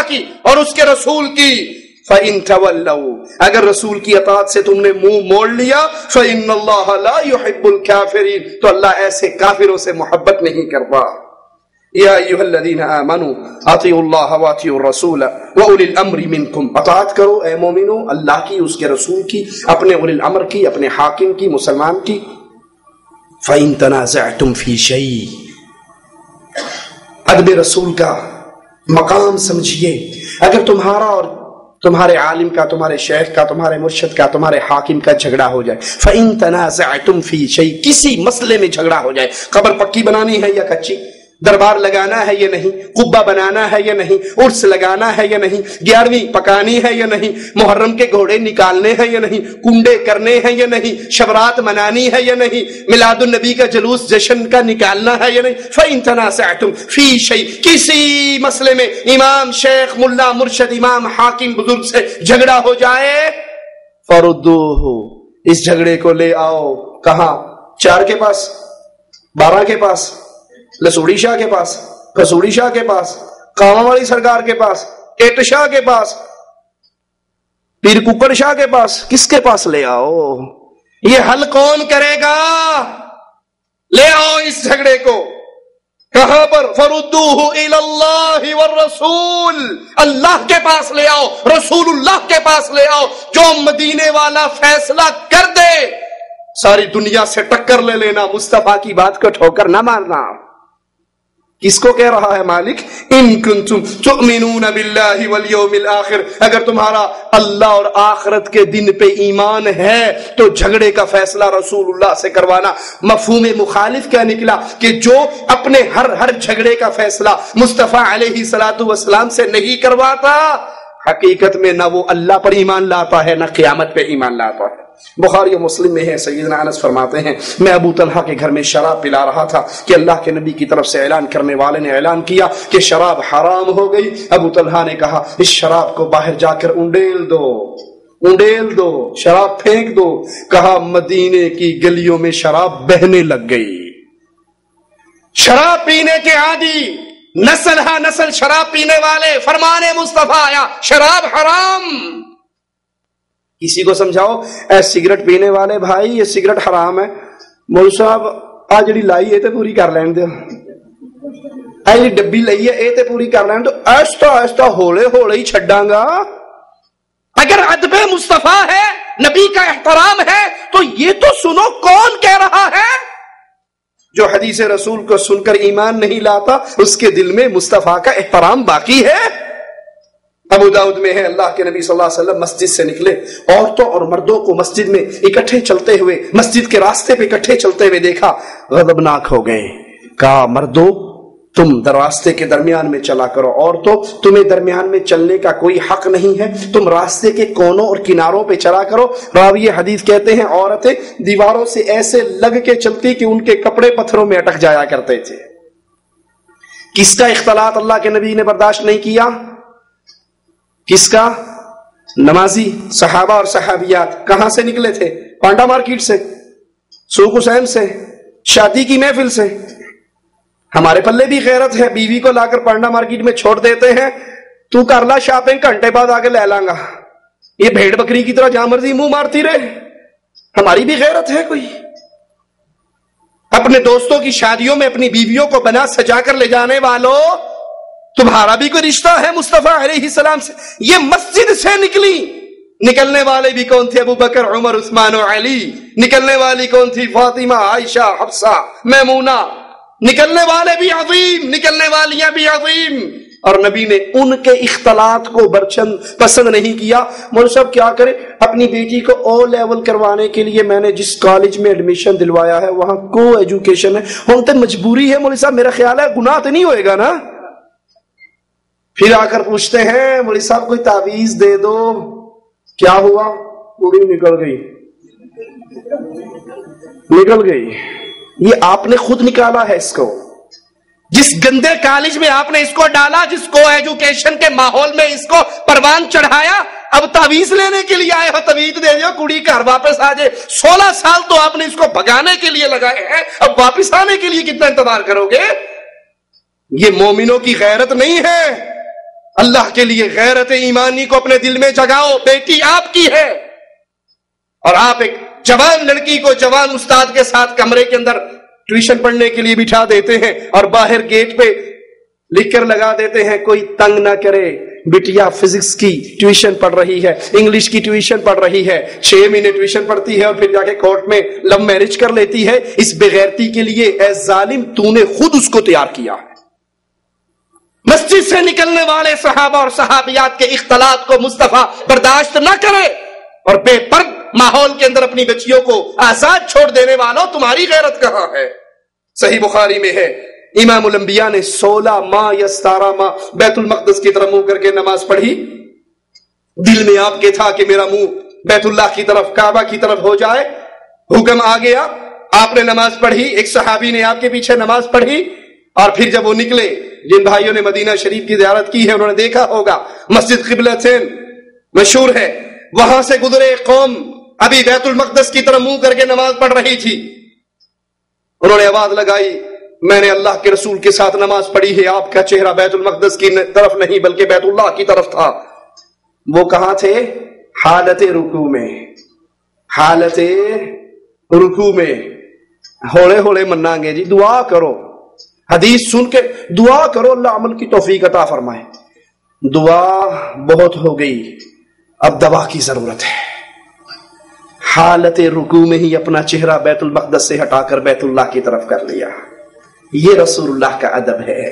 کی اور اس کے رسول کی. فَإِن تَوَلَّوْا اگر رسول کی اطاعت سے تم نے منہ موڑ لیا فَإِنَّ اللَّهَ لَا يُحِبُّ الْكَافِرِينَ تو اللہ ایسے کافروں سے محبت نہیں کرتا. یا ایھا الذین آمنوا اطیعوا اللہ واطیعوا الرسول واولی الامر منکم اطاعت کرو اے مومنو اللہ کی, اس کے رسول کی, اپنے اولی الامر کی, اپنے حاکم کی, مسلمان کی. فَإِن تَنَازَعْتُمْ فِي شَيْءٍ ادب رسول کا مقام سمجھیے. اگر تمہارا اور تمہارے عالم کا, تمہارے شیخ کا, تمہارے مرشد کا, تمہارے حاکم کا جھگڑا ہو جائے, فَإِن تَنَازَعْتُمْ فِي شَيْءٍ کسی مسئلے میں جھگڑا ہو جائے, قبر پکی بنانی ہے یا کچی, دربار لگانا ہے یا نہیں, قبہ بنانا ہے یا نہیں, عرس لگانا ہے یا نہیں, 11ویں پکانی ہے یا نہیں, محرم کے گھوڑے نکالنے ہیں یا نہیں, کنڈے کرنے ہیں یا نہیں, شبرات منانی ہے یا نہیں, میلاد النبی کا جلوس جشن کا نکالنا ہے یا نہیں. فَإِن تَنَازَعْتُمْ فِي شَيْءٍ کسی مسئلے میں امام, شیخ, ملا, مرشد, امام, حاکم, بزرگ سے جھگڑا ہو جائے فَرُدُّوهُ اس جھگڑے کو لے آؤ. کہاں؟ 4 کے پاس, 12 کے پاس, لسوڑی شاہ کے پاس, کسوڑی شاہ کے پاس, کاواں والی سرکار کے پاس, ایٹ شاہ کے پاس, پیر ککڑ شاہ کے پاس. کس کے پاس لے آؤ؟ یہ حل کون کرے گا؟ لے آؤ اس جھگڑے کو. کہاں پر؟ فردوہ الی اللہ والرسول اللہ کے پاس لے آؤ, رسول اللہ کے پاس لے آؤ. جو مدینے والا فیصلہ کر دے ساری دنیا سے ٹکر لے لینا, مصطفیٰ کی بات کو ٹھوکر نہ مارنا. کس کو کہہ رہا ہے مالک؟ ان کنتم تؤمنون باللہ والیوم الآخر اگر تمہارا اللہ اور آخرت کے دن پہ ایمان ہے تو جھگڑے کا فیصلہ رسول اللہ سے کروانا. مفہوم مخالف کیا نکلا کہ جو اپنے ہر جھگڑے کا فیصلہ مصطفیٰ علیہ الصلوۃ والسلام سے نہیں کرواتا حقیقت میں نہ وہ اللہ پر ایمان لاتا ہے نہ قیامت پہ ایمان لاتا ہے. بخاری و مسلم میں ہے, سیدنا انس فرماتے ہیں میں ابو طلحہ کے گھر میں شراب پلا رہا تھا کہ اللہ کے نبی کی طرف سے اعلان کرنے والے نے اعلان کیا کہ شراب حرام ہو گئی. ابو طلحہ نے کہا اس شراب کو باہر جا کر انڈیل دو, شراب پھینک دو. کہا مدینے کی گلیوں میں شراب بہنے لگ گئی. شراب پینے کے عادی, نسل ہا نسل شراب پینے والے, فرمان مصطفیٰ آیا شراب حرام. کسی کو سمجھاؤ اے سگریٹ پینے والے بھائی یہ سگریٹ حرام ہے. مول صاحب آ جڑی لائی اے تے پوری کر لین دو, اے جڑی ڈبی لئی ہے اے تے پوری کر لین دو. ایستا ایستا ہولے ہولے ہی چھڈاں گا. اگر ادب مصطفیٰ ہے, نبی کا احترام ہے تو یہ تو سنو کون کہہ رہا ہے. جو حدیث رسول کو سن کر ایمان نہیں لاتا اس کے دل میں مصطفیٰ کا احترام باقی ہے. ابو داؤد میں ہے اللہ کے نبی صلی اللہ علیہ وسلم مسجد سے نکلے, عورتوں اور مردوں کو مسجد میں اکٹھے چلتے ہوئے, مسجد کے راستے پہ اکٹھے چلتے ہوئے دیکھا, غضبناک ہو گئے. کہا مردوں تم راستے کے درمیان میں چلا کرو, عورتوں تمہیں درمیان میں چلنے کا کوئی حق نہیں ہے, تم راستے کے کونوں اور کناروں پہ چلا کرو. راوی حدیث کہتے ہیں عورتیں دیواروں سے ایسے لگ کے چلتی کہ ان کے کپڑے پتھروں میں اٹک جایا کرتے تھے. کس کا اختلاط اللہ کے نبی نے برداشت نہیں کیا؟ کس کا؟ نمازی صحابہ اور صحابیات. کہاں سے نکلے تھے؟ پانڈا مارکیٹ سے, سوق حسین سے, شادی کی محفل سے. ہمارے پلے بھی غیرت ہے, بیوی کو لا کر پانڈا مارکیٹ میں چھوڑ دیتے ہیں, تو کر لا شاپنگ, گھنٹے بعد آ کے لے لوں گا. یہ بھیڑ بکری کی طرح جہاں مرضی منہ مارتی رہے. ہماری بھی غیرت ہے کوئی؟ اپنے دوستوں کی شادیوں میں اپنی بیویوں کو بنا سجا کر لے جانے والوں, تمہارا بھی کوئی رشتہ ہے مصطفیٰ علیہ السلام سے؟ یہ مسجد سے نکلی, نکلنے والے بھی کون تھے؟ ابو بکر, عمر, عثمان و علی. نکلنے والی کون تھی؟ فاطمہ, عائشہ, حفصہ, میمونہ. نکلنے والے بھی عظیم, نکلنے والیاں بھی عظیم. اور نبی نے ان کے اختلاط کو برچند پسند نہیں کیا. مولوی صاحب کیا کرے, اپنی بیٹی کو او لیول کروانے کے لیے میں نے جس کالج میں ایڈمیشن دلوایا ہے وہاں کو ایجوکیشن ہے, ہم تو مجبوری ہے. مولوی صاحب میرا خیال ہے گناہ تو نہیں ہوئے گا نا؟ پھر آ کر پوچھتے ہیں مولوی صاحب کوئی تعویذ دے دو. کیا ہوا؟ پوری نکل گئی. یہ آپ نے خود نکالا ہے اس کو. جس گندے کالج میں آپ نے اس کو ڈالا, جس کو ایجوکیشن کے ماحول میں اس کو پروان چڑھایا, اب تعویذ لینے کے لیے آئے ہو, تعویذ دے دو کڑی گھر واپس آ جائے. 16 سال تو آپ نے اس کو بھگانے کے لیے لگائے ہیں, اب واپس آنے کے لیے کتنا انتظار کرو گے؟ یہ مومنوں کی غیرت نہیں ہے. اللہ کے لیے غیرت ایمانی کو اپنے دل میں جگاؤ. بیٹی آپ کی ہے اور آپ ایک جوان لڑکی کو جوان استاد کے ساتھ کمرے کے اندر ٹیوشن پڑھنے کے لیے بٹھا دیتے ہیں اور باہر گیٹ پہ لکھ کر لگا دیتے ہیں کوئی تنگ نہ کرے. بٹیا فزکس کی ٹیوشن پڑھ رہی ہے, انگلش کی ٹیوشن پڑھ رہی ہے, 6 مہینے ٹیوشن پڑھتی ہے اور پھر جا کے کورٹ میں لو میرج کر لیتی ہے. اس بغیرتی کے لیے اے ظالم تو نے خود اس کو تیار کیا ہے. مسجد سے نکلنے والے صحابہ اور صحابیات کے اختلاط کو مصطفیٰ برداشت نہ کرے اور بے پرد ماحول کے اندر اپنی بچیوں کو آزاد چھوڑ دینے والوں, تمہاری غیرت کہاں ہے؟ صحیح بخاری میں ہے امام الانبیاء نے 16 ماہ یا 17 ماہ بیت المقدس کی طرف منہ کر کے نماز پڑھی. دل میں آپ کے تھا کہ میرا منہ بیت اللہ کی طرف, کعبہ کی طرف ہو جائے. حکم آ گیا, آپ نے نماز پڑھی, ایک صحابی نے آپ کے پیچھے نماز پڑھی اور پھر جب وہ نکلے, جن بھائیوں نے مدینہ شریف کی زیارت کی ہے انہوں نے دیکھا ہوگا مسجد قبلتین مشہور ہے, وہاں سے گزرے قوم ابھی بیت المقدس کی طرف منہ کر کے نماز پڑھ رہی تھی. انہوں نے آواز لگائی, میں نے اللہ کے رسول کے ساتھ نماز پڑھی ہے, آپ کا چہرہ بیت المقدس کی طرف نہیں بلکہ بیت اللہ کی طرف تھا. وہ کہاں تھے؟ حالت رکوع میں. حالت رکوع میں. ہولے ہولے منائیں گے جی, دعا کرو, حدیث سن کے دعا کرو, اللہ عمل کی توفیق عطا فرمائے. دعا بہت ہو گئی, اب دوا کی ضرورت ہے. حالت رکوع میں ہی اپنا چہرہ بیت المقدس سے ہٹا کر بیت اللہ کی طرف کر لیا. یہ رسول اللہ کا ادب ہے.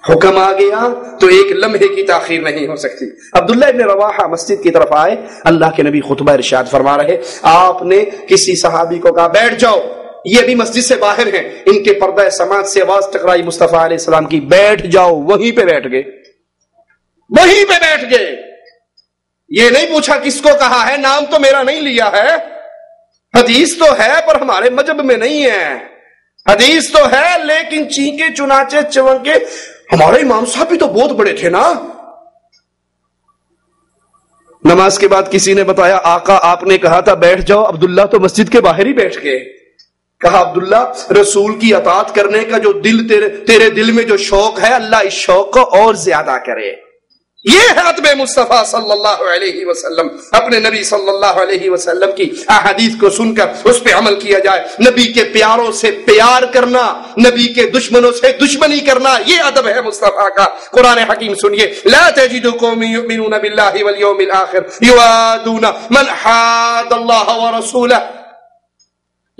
حکم آ گیا تو ایک لمحے کی تاخیر نہیں ہو سکتی. عبداللہ ابن رواحہ مسجد کی طرف آئے, اللہ کے نبی خطبہ ارشاد فرما رہے, آپ نے کسی صحابی کو کہا بیٹھ جاؤ, یہ بھی مسجد سے باہر ہیں, ان کے پردہ سماعت سے آواز ٹکرائی مصطفیٰ علیہ السلام کی, بیٹھ جاؤ. وہیں پہ بیٹھ گئے, وہیں پہ بیٹھ گئے. یہ نہیں پوچھا کس کو کہا ہے, نام تو میرا نہیں لیا ہے, حدیث تو ہے پر ہمارے مذہب میں نہیں ہے. حدیث تو ہے لیکن چینکے چنانچے چونکے, ہمارے امام صاحب بھی تو بہت بڑے تھے نا. نماز کے بعد کسی نے بتایا آقا آپ نے کہا تھا بیٹھ جاؤ, عبداللہ تو مسجد کے باہر ہی بیٹھ گئے. کہا عبداللہ رسول کی اطاعت کرنے کا جو دل تیرے دل میں جو شوق ہے, اللہ اس شوق کو اور زیادہ کرے. یہ ہے ادب مصطفیٰ صلی اللہ علیہ وسلم. اپنے نبی صلی اللہ علیہ وسلم کی احادیث کو سن کر اس پہ عمل کیا جائے. نبی کے پیاروں سے پیار کرنا, نبی کے دشمنوں سے دشمنی کرنا, یہ ادب ہے مصطفیٰ کا. قرآن حکیم سنیے, لا تجد قوم یؤمنون باللہ والیوم الآخر یوادون من حاد اللہ ورسولہ.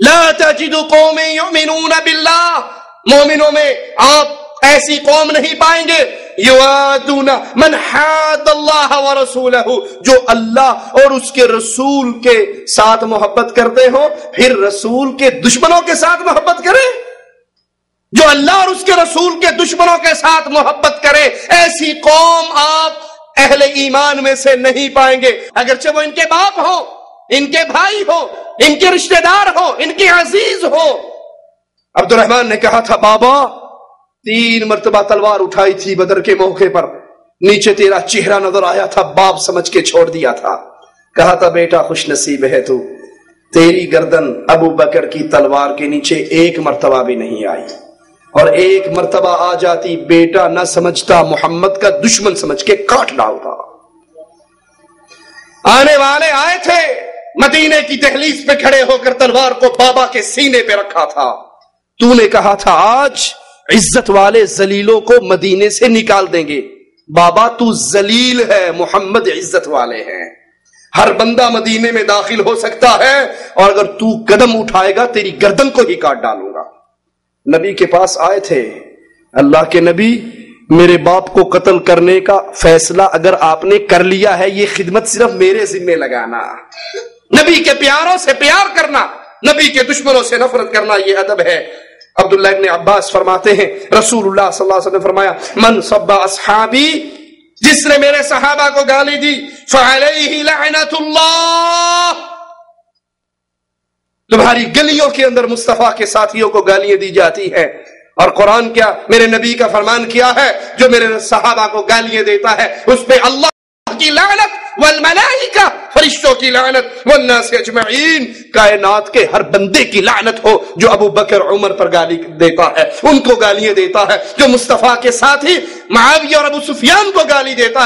لا تجد قوم یؤمنون باللہ, مومنوں میں آپ ایسی قوم نہیں پائیں گے, یوادون من حاد اللہ ورسولہ, جو اللہ اور اس کے رسول کے ساتھ محبت کرتے ہو پھر رسول کے دشمنوں کے ساتھ محبت کرے. جو اللہ اور اس کے رسول کے دشمنوں کے ساتھ محبت کرے, ایسی قوم آپ اہل ایمان میں سے نہیں پائیں گے, اگرچہ وہ ان کے باپ ہو, ان کے بھائی ہو, ان کے رشتہ دار ہو, ان کے عزیز ہو. عبد الرحمن نے کہا تھا بابا 3 مرتبہ تلوار اٹھائی تھی بدر کے موقع پر, نیچے تیرا چہرہ نظر آیا تھا, باپ سمجھ کے چھوڑ دیا تھا. کہا تھا بیٹا خوش نصیب ہے تو, تیری گردن ابو بکر کی تلوار کے نیچے 1 مرتبہ بھی نہیں آئی, اور 1 مرتبہ آ جاتی بیٹا نہ سمجھتا, محمد کا دشمن سمجھ کے کاٹ ڈالتا. آنے والے آئے تھے, مدینے کی دہلیز پہ کھڑے ہو کر تلوار کو بابا کے سینے پہ رکھا تھا. تو نے کہا تھا آج عزت والے ذلیلوں کو مدینے سے نکال دیں گے. بابا تو ذلیل ہے, محمد عزت والے ہیں. ہر بندہ مدینے میں داخل ہو سکتا ہے, اور اگر تو قدم اٹھائے گا تیری گردن کو ہی کاٹ ڈالوں گا. نبی کے پاس آئے تھے, اللہ کے نبی میرے باپ کو قتل کرنے کا فیصلہ اگر آپ نے کر لیا ہے, یہ خدمت صرف میرے ذمہ لگانا. نبی کے پیاروں سے پیار کرنا, نبی کے دشمنوں سے نفرت کرنا, یہ ادب ہے. عبداللہ ابن عباس فرماتے ہیں رسول اللہ صلی اللہ علیہ وسلم نے فرمایا من سب اصحابی, جس نے میرے صحابہ کو گالی دی, فعلیہ لعنت اللہ. تمہاری گلیوں کے اندر مصطفیٰ کے ساتھیوں کو گالیاں دی جاتی ہیں, اور قرآن کیا, میرے نبی کا فرمان کیا ہے, جو میرے صحابہ کو گالیاں دیتا ہے اس پہ اللہ کی لعنت والملائکہ فرشتوں کی لعنت والناس اجمعین، کائنات کے ہر بندے کی لعنت ہو جو ابو بکر عمر پر گالی دیتا ہے، ان کو گالیاں دیتا ہے، جو مصطفیٰ کے ساتھی معاویہ اور ابو سفیان کو گالی دیتا ہے۔